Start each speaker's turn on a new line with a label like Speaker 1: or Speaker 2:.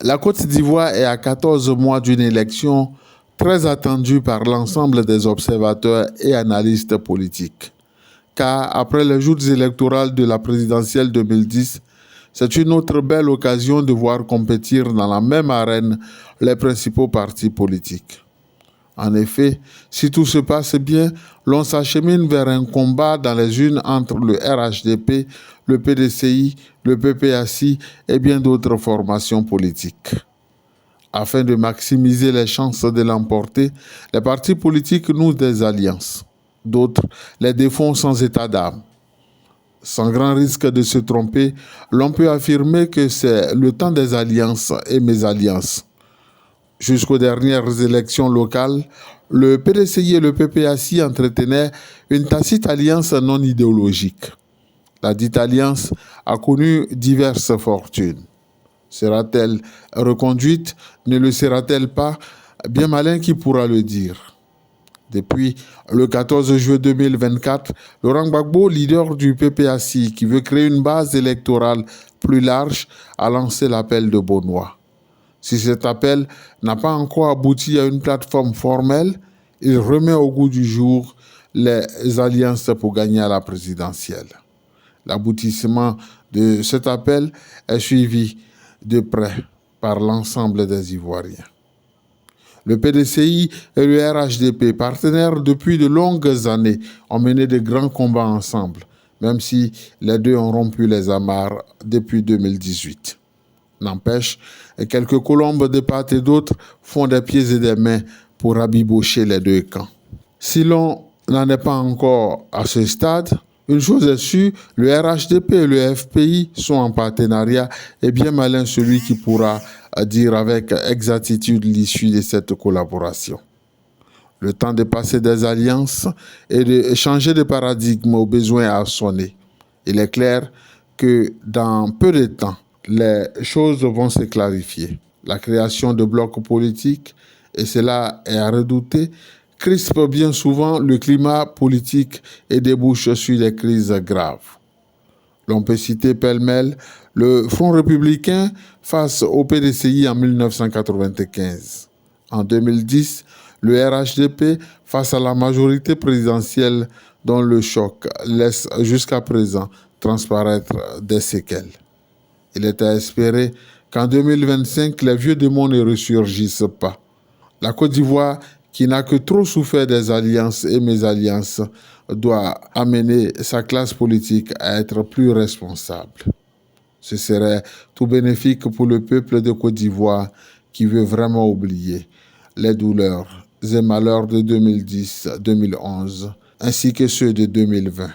Speaker 1: La Côte d'Ivoire est à 14 mois d'une élection très attendue par l'ensemble des observateurs et analystes politiques. Car après les joutes électorales de la présidentielle 2010, c'est une autre belle occasion de voir compétir dans la même arène les principaux partis politiques. En effet, si tout se passe bien, l'on s'achemine vers un combat dans les urnes entre le RHDP, le PDCI, le PPACI et bien d'autres formations politiques. Afin de maximiser les chances de l'emporter, les partis politiques nouent des alliances. D'autres les défont sans état d'âme. Sans grand risque de se tromper, l'on peut affirmer que c'est le temps des alliances et mésalliances. Jusqu'aux dernières élections locales, le PDCI et le PPACI entretenaient une tacite alliance non idéologique. La dite alliance a connu diverses fortunes. Sera-t-elle reconduite? Ne le sera-t-elle pas? Bien malin qui pourra le dire. Depuis le 14 juillet 2024, Laurent Gbagbo, leader du PPACI, qui veut créer une base électorale plus large, a lancé l'appel de Beaunois. Si cet appel n'a pas encore abouti à une plateforme formelle, il remet au goût du jour les alliances pour gagner à la présidentielle. L'aboutissement de cet appel est suivi de près par l'ensemble des Ivoiriens. Le PDCI et le RHDP, partenaires depuis de longues années, ont mené de grands combats ensemble, même si les deux ont rompu les amarres depuis 2018. N'empêche, quelques colombes de part et d'autre font des pieds et des mains pour rabibocher les deux camps. Si l'on n'en est pas encore à ce stade, une chose est sûre, le RHDP et le FPI sont en partenariat et bien malin celui qui pourra dire avec exactitude l'issue de cette collaboration. Le temps de passer des alliances et de changer de paradigme au besoin a sonné. Il est clair que dans peu de temps, les choses vont se clarifier. La création de blocs politiques, et cela est à redouter, crispe bien souvent le climat politique et débouche sur des crises graves. L'on peut citer pêle-mêle le Front républicain face au PDCI en 1995. En 2010, le RHDP face à la majorité présidentielle dont le choc laisse jusqu'à présent transparaître des séquelles. Il est à espérer qu'en 2025, les vieux démons ne ressurgissent pas. La Côte d'Ivoire, qui n'a que trop souffert des alliances et mésalliances, doit amener sa classe politique à être plus responsable. Ce serait tout bénéfique pour le peuple de Côte d'Ivoire qui veut vraiment oublier les douleurs et malheurs de 2010-2011 ainsi que ceux de 2020.